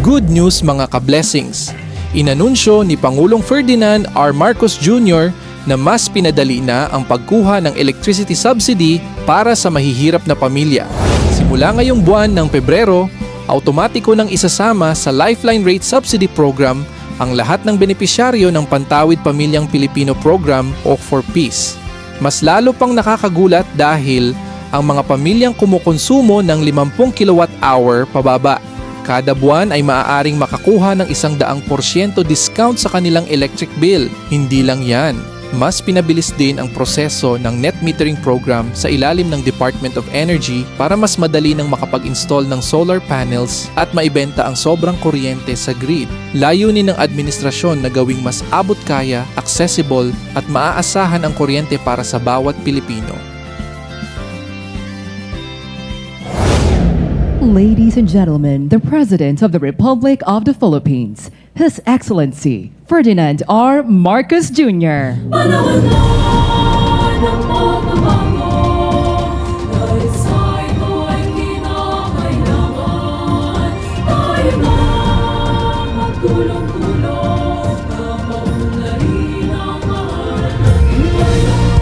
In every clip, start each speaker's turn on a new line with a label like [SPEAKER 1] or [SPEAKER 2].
[SPEAKER 1] Good news mga ka-blessings! Inanunsyo ni Pangulong Ferdinand R. Marcos Jr. na mas pinadali na ang pagkuha ng electricity subsidy para sa mahihirap na pamilya. Simula ngayong buwan ng Pebrero, automatiko nang isasama sa Lifeline Rate Subsidy Program ang lahat ng benepisyaryo ng Pantawid Pamilyang Pilipino Program o for Peace. Mas lalo pang nakakagulat dahil ang mga pamilyang kumukonsumo ng 50 kWh pababa kada buwan ay maaaring makakuha ng 100% discount sa kanilang electric bill. Hindi lang yan, mas pinabilis din ang proseso ng net metering program sa ilalim ng Department of Energy para mas madali nang makapag-install ng solar panels at maibenta ang sobrang kuryente sa grid. Layunin ng administrasyon na gawing mas abot kaya, accessible at maaasahan ang kuryente para sa bawat Pilipino.
[SPEAKER 2] Ladies and gentlemen, the President of the Republic of the Philippines, His Excellency Ferdinand R. Marcos Jr.
[SPEAKER 3] Panahon na ng pagbabago, dahil sa ito ay kinakailangan. Tayo na magtulong-tulong na maunlarin ang mahal ng bayan.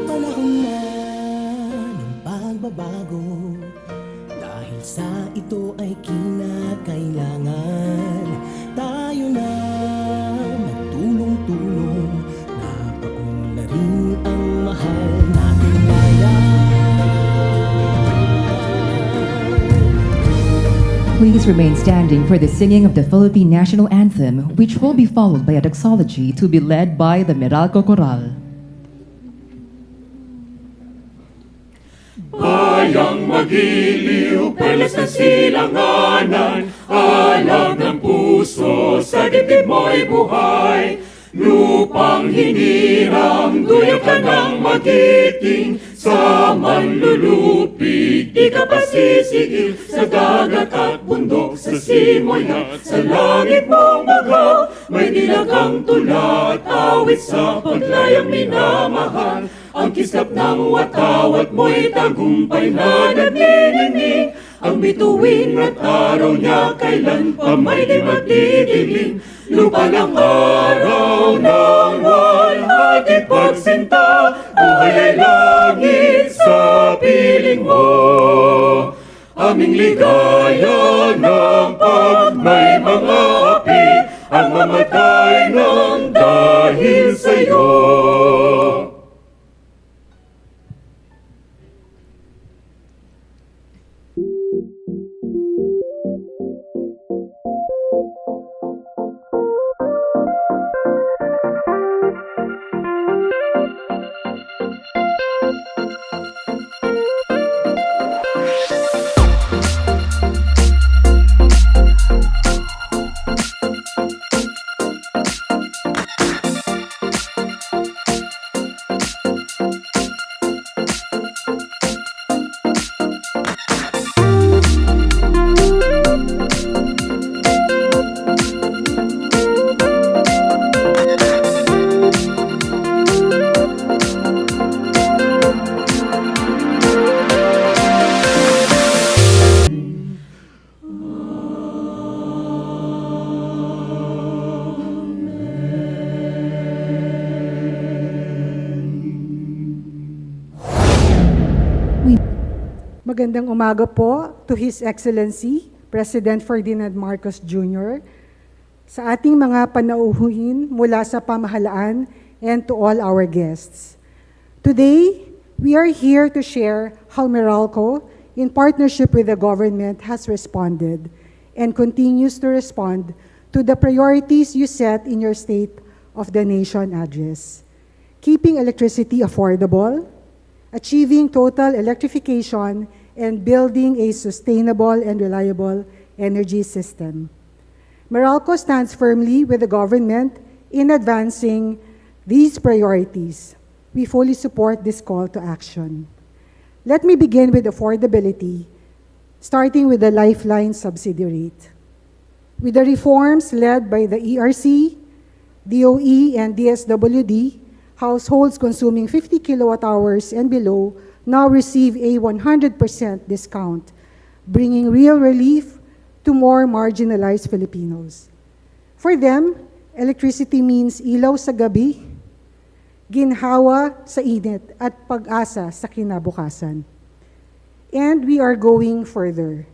[SPEAKER 4] Panahon na ng pagbabago, dahil sa ito ay kinakailangan. Tayo na magtulong-tulong na paunlarin ang mahal nating bayan.
[SPEAKER 2] Please remain standing for the singing of the Philippine National Anthem, which will be followed by a doxology to be led by the Meralco Choral.
[SPEAKER 3] Bayang magiliw, perlas na silanganan, alam ng puso, sa dibdib mo'y buhay. Lupang hiniram, duyan ka ng magiting, sa manlulupig, di ka pa sisigil. Sa dagat at bundok, sa simoy at sa langit mong baga, may dilagang tula at awit sa paglayang minamahal. Ang kislap ng watawat mo'y tagumpay na nagniningning. Ang bituin at araw niya kailan pa may di magdidilim. Lupa ng araw ng walhati pagsinta, buhay ay langit sa piling mo. Aming ligaya ng pag may mga api, ang mamatay ng dahil sa'yo.
[SPEAKER 5] Magandang umaga po to His Excellency, President Ferdinand Marcos Jr., sa ating mga panauhin mula sa pamahalaan and to all our guests. Today, we are here to share how Meralco, in partnership with the government, has responded and continues to respond to the priorities you set in your State of the Nation address. Keeping electricity affordable, achieving total electrification, and building a sustainable and reliable energy system. Meralco stands firmly with the government in advancing these priorities. We fully support this call to action. Let me begin with affordability, starting with the Lifeline subsidy rate. With the reforms led by the ERC, DOE, and DSWD, households consuming 50 kilowatt hours and below now receive a 100% discount, bringing real relief to more marginalized Filipinos. For them, electricity means ilaw sa gabi, ginhawa sa init, at pag-asa sa kinabukasan. And we are going further.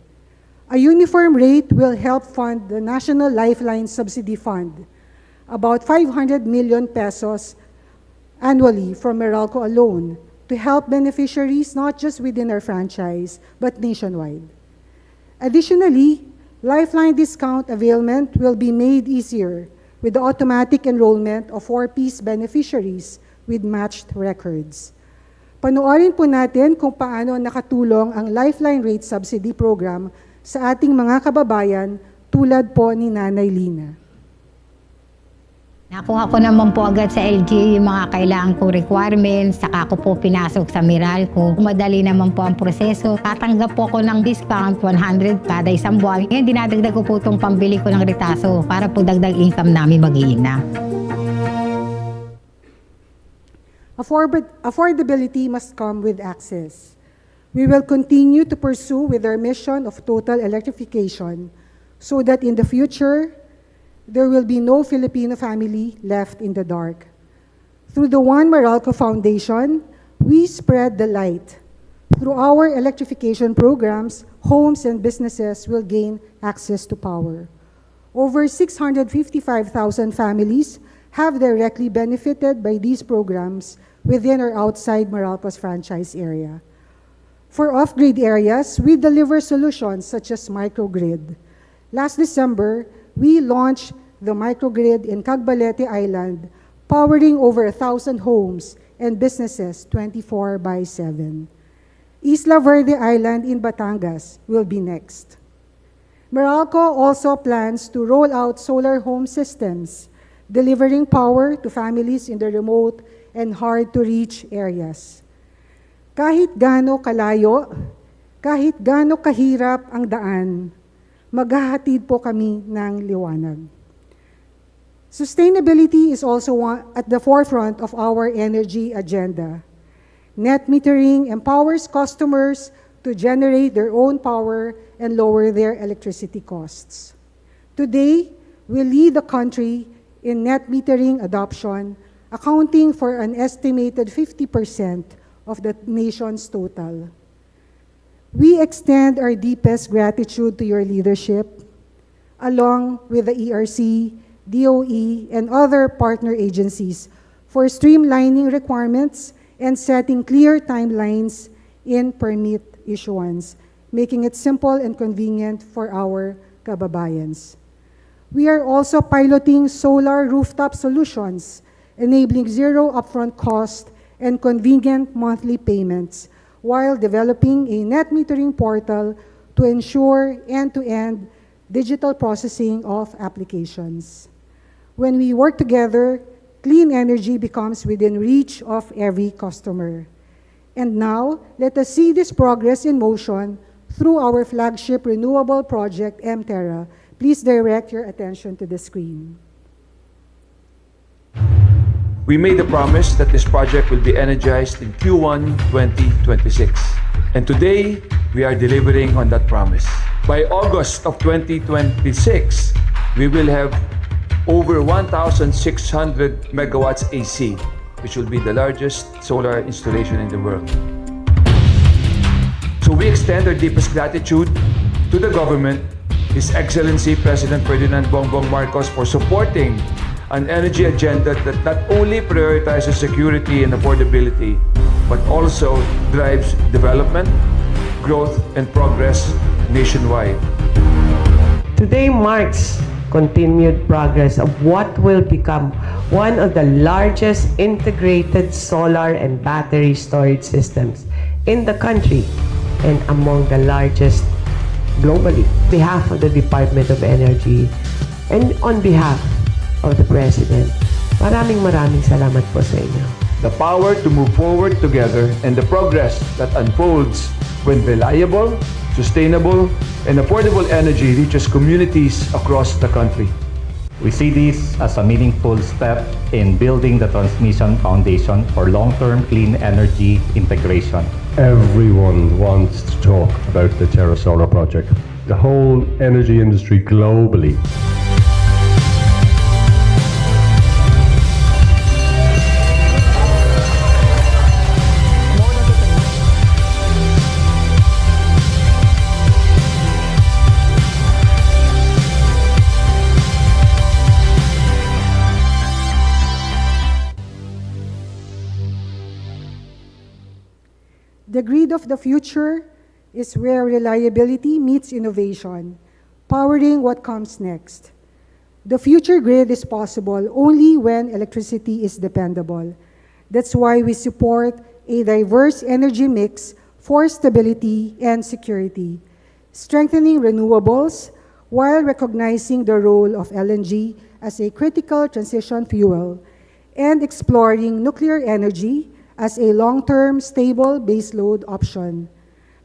[SPEAKER 5] A uniform rate will help fund the National Lifeline Subsidy Fund, about 500 million pesos annually from Meralco alone, to help beneficiaries not just within our franchise, but nationwide. Additionally, Lifeline discount availment will be made easier with the automatic enrollment of 4-piece beneficiaries with matched records. Panoorin po natin kung paano nakatulong ang Lifeline Rate Subsidy Program sa ating mga kababayan tulad po ni Nanay Lina.
[SPEAKER 6] Nakuha ko naman po agad sa LG yung mga kailangan kong requirements, saka ko po pinasok sa Meralco. Madali naman po ang proseso. Tatanggap po ako ng discount 100 kada isang buwan. Ngayon dinadagdag ko po itong pambili ko ng retaso para po dagdag income namin mag-iina.
[SPEAKER 5] Affordability must come with access. We will continue to pursue with our mission of total electrification so that in the future, there will be no Filipino family left in the dark. Through the One Meralco Foundation, we spread the light. Through our electrification programs, homes and businesses will gain access to power. Over 655,000 families have directly benefited by these programs within or outside Meralco's franchise area. For off-grid areas, we deliver solutions such as microgrid. Last December, we launched the microgrid in Cagbalete Island, powering over 1,000 homes and businesses 24/7. Isla Verde Island in Batangas will be next. Meralco also plans to roll out solar home systems, delivering power to families in the remote and hard-to-reach areas. Kahit gaano kalayo, kahit gaano kahirap ang daan, maghahatid po kami ng liwanag. Sustainability is also at the forefront of our energy agenda. Net metering empowers customers to generate their own power and lower their electricity costs. Today, we lead the country in net metering adoption, accounting for an estimated 50% of the nation's total. We extend our deepest gratitude to your leadership, along with the ERC, DOE, and other partner agencies for streamlining requirements and setting clear timelines in permit issuance, making it simple and convenient for our kababayans. We are also piloting solar rooftop solutions, enabling zero upfront cost and convenient monthly payments, while developing a net metering portal to ensure end-to-end digital processing of applications. When we work together, clean energy becomes within reach of every customer. And now, let us see this progress in motion through our flagship renewable project, MTerra. Please direct your attention to the screen.
[SPEAKER 7] We made a promise that this project will be energized in Q1 2026. And today, we are delivering on that promise. By August of 2026, we will have over 1,600 megawatts AC, which will be the largest solar installation in the world. So we extend our deepest gratitude to the government, His Excellency President Ferdinand Bongbong Marcos, for supporting an energy agenda that not only prioritizes security and affordability, but also drives development, growth, and progress nationwide.
[SPEAKER 8] Today marks continued progress of what will become one of the largest integrated solar and battery storage systems in the country and among the largest globally. On behalf of the Department of Energy and on behalf of the President, maraming salamat po sa inyo.
[SPEAKER 7] The power to move forward together and the progress that unfolds when reliable, sustainable, and affordable energy reaches communities across the country.
[SPEAKER 9] We see this as a meaningful step in building the transmission foundation for long-term clean energy integration.
[SPEAKER 10] Everyone wants to talk about the Terra Solar project. The whole energy industry globally.
[SPEAKER 5] The grid of the future is where reliability meets innovation, powering what comes next. The future grid is possible only when electricity is dependable. That's why we support a diverse energy mix for stability and security, strengthening renewables while recognizing the role of LNG as a critical transition fuel, and exploring nuclear energy as a long-term stable baseload option.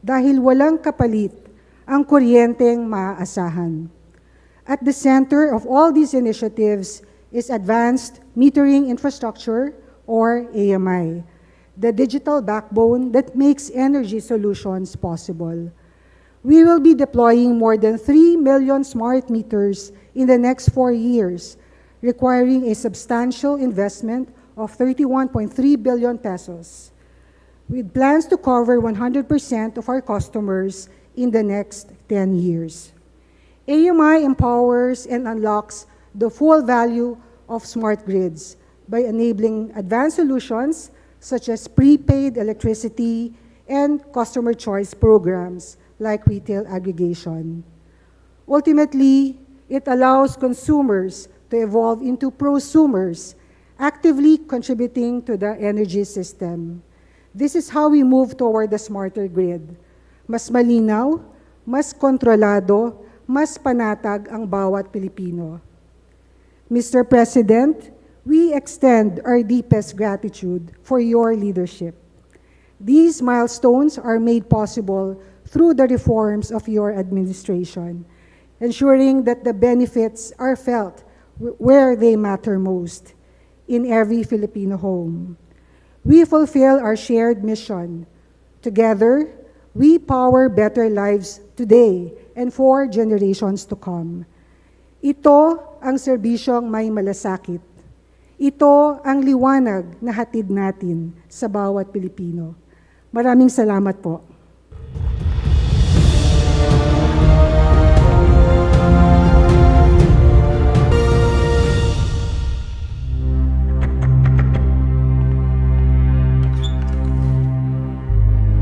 [SPEAKER 5] Dahil walang kapalit ang kuryenteng maaasahan. At the center of all these initiatives is advanced metering infrastructure, or AMI, the digital backbone that makes energy solutions possible. We will be deploying more than 3 million smart meters in the next 4 years, requiring a substantial investment of 31.3 billion pesos, with plans to cover 100% of our customers in the next 10 years. AMI empowers and unlocks the full value of smart grids by enabling advanced solutions such as prepaid electricity and customer choice programs like retail aggregation. Ultimately, it allows consumers to evolve into prosumers, actively contributing to the energy system. This is how we move toward the smarter grid. Mas malinaw, mas kontrolado, mas panatag ang bawat Pilipino. Mr. President, we extend our deepest gratitude for your leadership. These milestones are made possible through the reforms of your administration, ensuring that the benefits are felt where they matter most, in every Filipino home. We fulfill our shared mission. Together, we power better lives today and for generations to come. Ito ang serbisyong may malasakit. Ito ang liwanag na hatid natin sa bawat Pilipino. Maraming salamat po.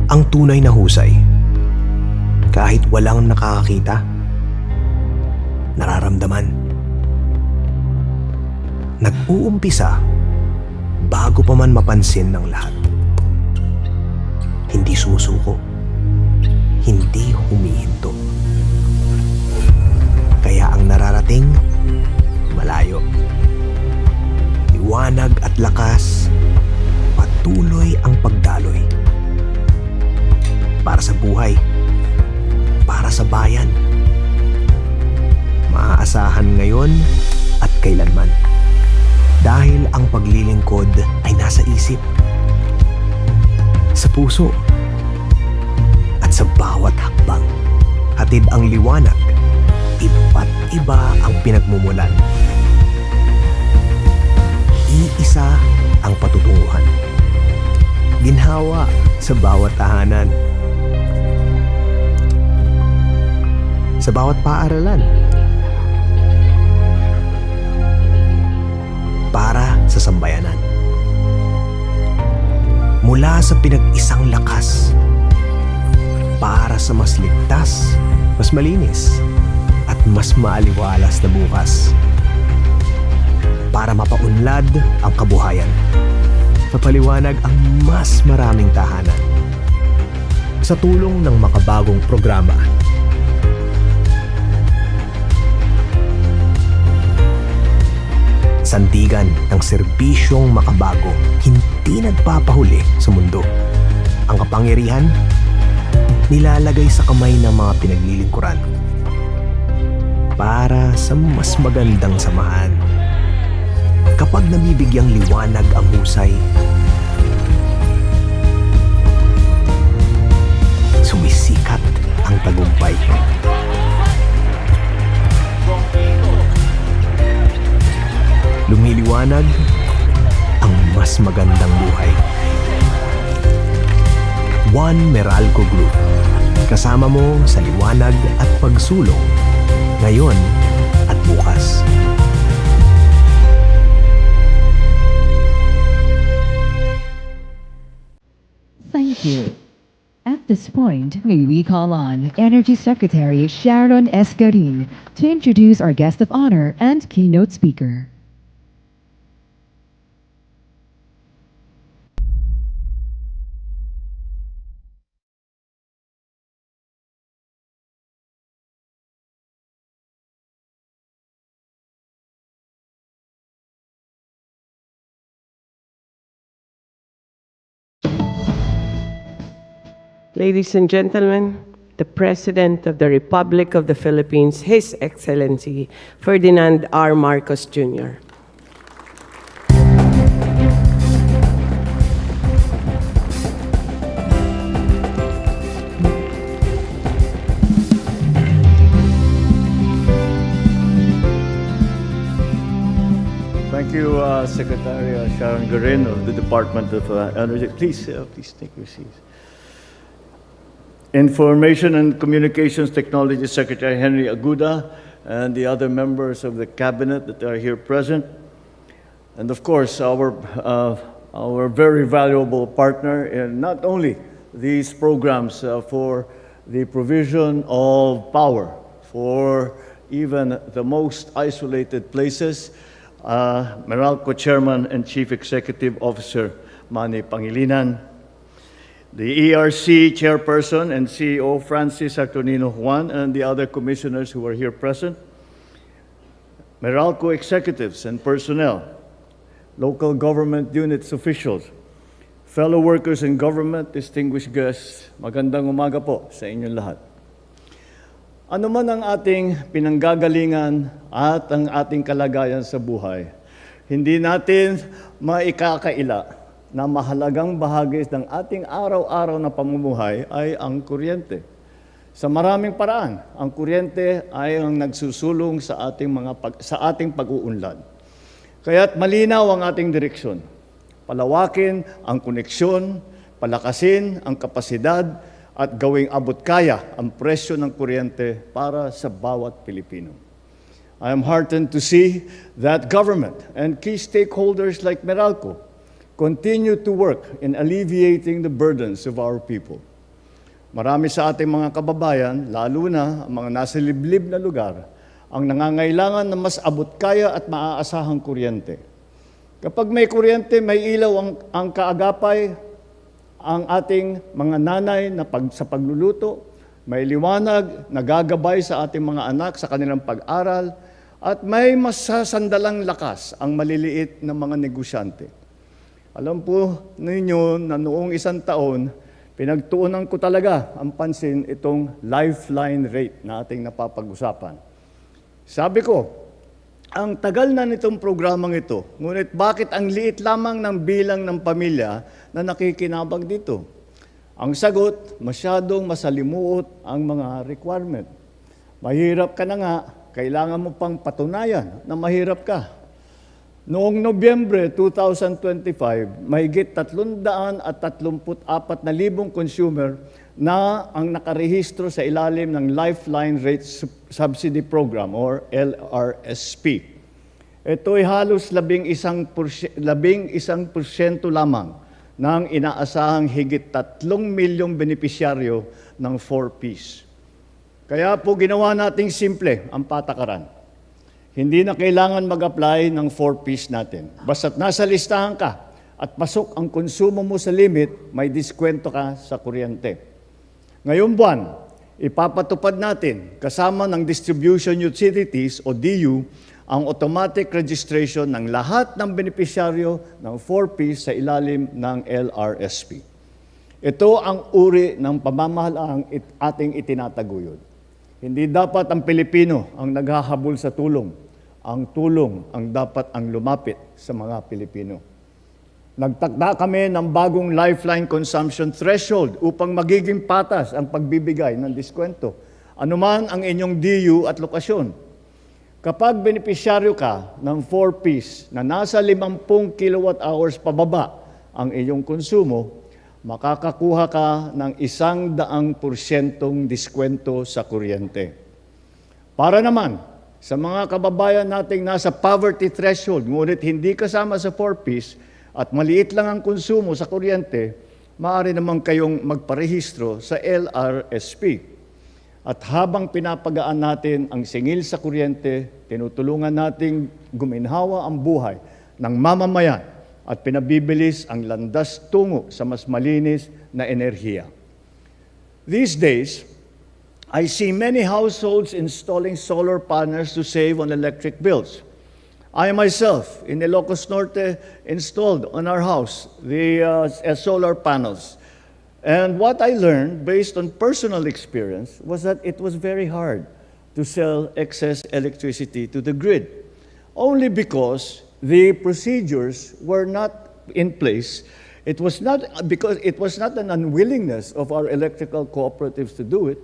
[SPEAKER 11] Ang tunay na husay, kahit walang nakakakita, nararamdaman. Nag-uumpisa bago pa man mapansin ng lahat. Hindi sumusuko, hindi humihinto. Kaya ang nararating, malayo. Liwanag at lakas, patuloy ang pagdaloy. Para sa buhay, para sa bayan. Maaasahan ngayon at kailanman. Dahil ang paglilingkod ay nasa isip, sa puso, at sa bawat hakbang. Hatid ang liwanag, iba't iba ang pinagmumulan. Iisa ang patutunguhan. Ginhawa sa bawat tahanan. Sa bawat paaralan. Para sa sambayanan. Mula sa pinag-isang lakas. Para sa mas ligtas, mas malinis, at mas maaliwalas na bukas. Para mapaunlad ang kabuhayan. Papaliwanag ang mas maraming tahanan. Sa tulong ng makabagong programa, sandigan ng serbisyong makabago, hindi nagpapahuli sa mundo. Ang kapangyarihan, nilalagay sa kamay ng mga pinaglilingkuran. para sa mas magandang samahan. Kapag nabibigyang liwanag ang husay, sumisikat ang tagumpay. Lumiliwanag ang mas magandang buhay. One Meralco Group. Kasama mo sa liwanag at pagsulong, ngayon at bukas.
[SPEAKER 2] Thank you. At this point, may we call on Energy Secretary Sharon Escarin to introduce our guest of honor and keynote speaker.
[SPEAKER 8] Ladies and gentlemen, the President of the Republic of the Philippines, His Excellency Ferdinand R. Marcos Jr.
[SPEAKER 3] Thank you, Secretary Sharon Garin of the Department of Energy. Please take your seats. Information and Communications Technology Secretary Henry Aguda and the other members of the Cabinet that are here present. And of course, our very valuable partner in not only these programs for the provision of power for even the most isolated places, Meralco Chairman and Chief Executive Officer Manny Pangilinan, the ERC Chairperson and CEO Francis Saturnino Juan, and the other commissioners who are here present, Meralco executives and personnel, local government units officials, fellow workers in government, distinguished guests, magandang umaga po sa inyong lahat. Ano man ang ating pinanggagalingan at ang ating kalagayan sa buhay, hindi natin maikakaila na mahalagang bahagi ng ating araw-araw na pamumuhay ay ang kuryente. Sa maraming paraan, ang kuryente ay ang nagsusulong sa ating pag-uunlad. Kaya't malinaw ang ating direksyon. Palawakin ang koneksyon, palakasin ang kapasidad, at gawing abot kaya ang presyo ng kuryente para sa bawat Pilipino. I am heartened to see that government and key stakeholders like Meralco continue to work in alleviating the burdens of our people. Marami sa ating mga kababayan, lalo na ang mga nasa liblib na lugar, ang nangangailangan ng mas abot kaya at maaasahang kuryente. Kapag may kuryente, may ilaw ang kaagapay, ang ating mga nanay na sa pagluluto, may liwanag, nagagabay sa ating mga anak sa kanilang pag-aral, at may masasandalang lakas ang maliliit na mga negosyante. Alam po ninyo na noong isang taon, pinagtuunan ko talaga ang pansin itong lifeline rate na ating napapag-usapan. Sabi ko, ang tagal na nitong programang ito, ngunit bakit ang liit lamang ng bilang ng pamilya na nakikinabang dito? Ang sagot, masyadong masalimuot ang mga requirement. Mahirap ka na nga, kailangan mo pang patunayan na mahirap ka. Noong Nobyembre 2025, mahigit 334,000 consumer na ang nakarehistro sa ilalim ng Lifeline Rate Subsidy Program or LRSP. Ito ay halos 11% lamang ng inaasahang higit 3 milyong benepisyaryo ng 4Ps. Kaya po ginawa nating simple ang patakaran. Hindi na kailangan mag-apply ng 4Ps natin. Basta't nasa listahan ka at pasok ang konsumo mo sa limit, may diskwento ka sa kuryente. Ngayong buwan, ipapatupad natin kasama ng distribution utilities o DU ang automatic registration ng lahat ng benepisyaryo ng 4Ps sa ilalim ng LRSP. Ito ang uri ng pamamahalaang ating itinataguyod. Hindi dapat ang Pilipino ang naghahabol sa tulong. Ang tulong ang dapat ang lumapit sa mga Pilipino. Nagtakda kami ng bagong lifeline consumption threshold upang magiging patas ang pagbibigay ng diskwento. Anuman ang inyong DU at lokasyon. Kapag benepisyaryo ka ng 4-piece na nasa 50 kilowatt-hours pababa ang iyong konsumo, makakakuha ka ng 100% diskwento sa kuryente. Para naman sa mga kababayan nating nasa poverty threshold, ngunit hindi kasama sa 4-piece at maliit lang ang konsumo sa kuryente, maaari naman kayong magparehistro sa LRSP. At habang pinapagaan natin ang singil sa kuryente, tinutulungan nating guminhawa ang buhay ng mamamayan at pinabibilis ang landas tungo sa mas malinis na enerhiya. These days, I see many households installing solar panels to save on electric bills. I myself, in Ilocos Norte, installed on our house the solar panels. And what I learned, based on personal experience, was that it was very hard to sell excess electricity to the grid, only because the procedures were not in place. It was not because it was not an unwillingness of our electrical cooperatives to do it.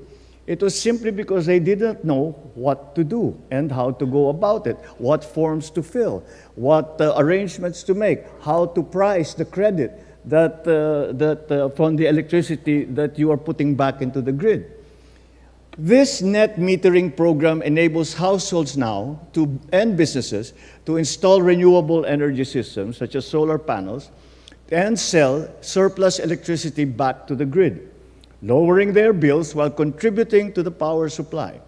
[SPEAKER 3] It was simply because they didn't know what to do and how to go about it, what forms to fill, what arrangements to make, how to price the credit that from the electricity that you are putting back into the grid. This net metering program enables households now and businesses to install renewable energy systems such as solar panels and sell surplus electricity back to the grid, lowering their bills while contributing to the power supply.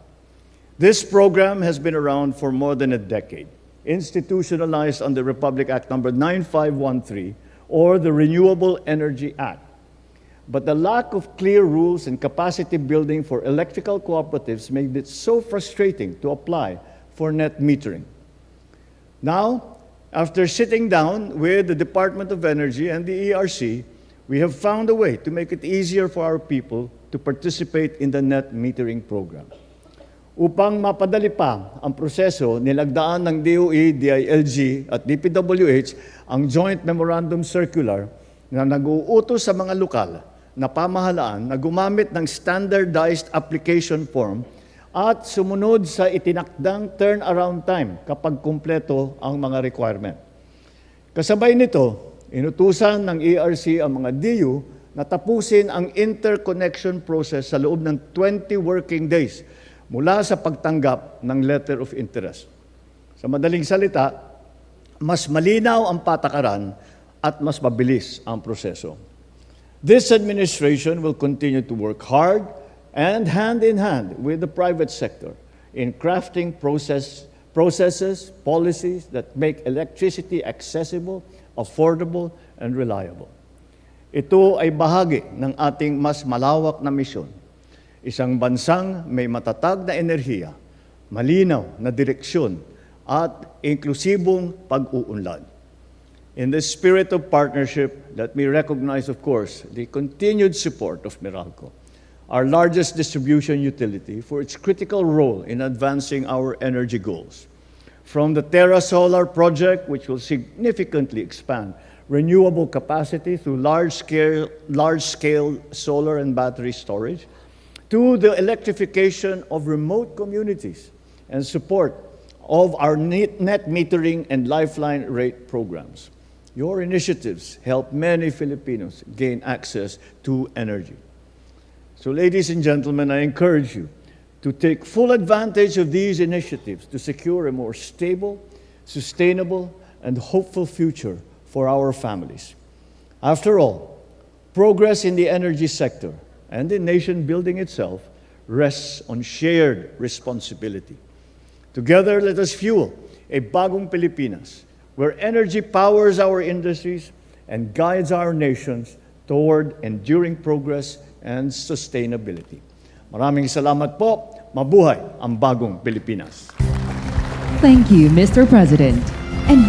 [SPEAKER 3] This program has been around for more than a decade, institutionalized under Republic Act number 9513 or the Renewable Energy Act. But the lack of clear rules and capacity building for electrical cooperatives made it so frustrating to apply for net metering. Now, after sitting down with the Department of Energy and the ERC, we have found a way to make it easier for our people to participate in the net metering program. Upang mapadali pa ang proseso, nilagdaan ng DOE, DILG at DPWH ang Joint Memorandum Circular na nag-uutos sa mga lokal na pamahalaan na gumamit ng standardized application form at sumunod sa itinakdang turnaround time kapag kumpleto ang mga requirement. Kasabay nito, inutusan ng ERC ang mga DU na tapusin ang interconnection process sa loob ng 20 working days mula sa pagtanggap ng letter of interest. Sa madaling salita, mas malinaw ang patakaran at mas mabilis ang proseso. This administration will continue to work hard and hand in hand with the private sector in crafting processes, policies that make electricity accessible, affordable, and reliable. Ito ay bahagi ng ating mas malawak na misyon. Isang bansang may matatag na enerhiya, malinaw na direksyon, at inklusibong pag-uunlad. In the spirit of partnership, let me recognize, of course, the continued support of Meralco, our largest distribution utility, for its critical role in advancing our energy goals. From the Terra Solar project, which will significantly expand renewable capacity through large-scale solar and battery storage, to the electrification of remote communities and support of our net metering and lifeline rate programs. Your initiatives help many Filipinos gain access to energy. So, ladies and gentlemen, I encourage you to take full advantage of these initiatives to secure a more stable, sustainable, and hopeful future for our families. After all, progress in the energy sector and in nation building itself rests on shared responsibility. Together, let us fuel a bagong Pilipinas, where energy powers our industries and guides our nations toward enduring progress and sustainability. Maraming salamat po. Mabuhay ang bagong Pilipinas.
[SPEAKER 2] Thank you, Mr. President. And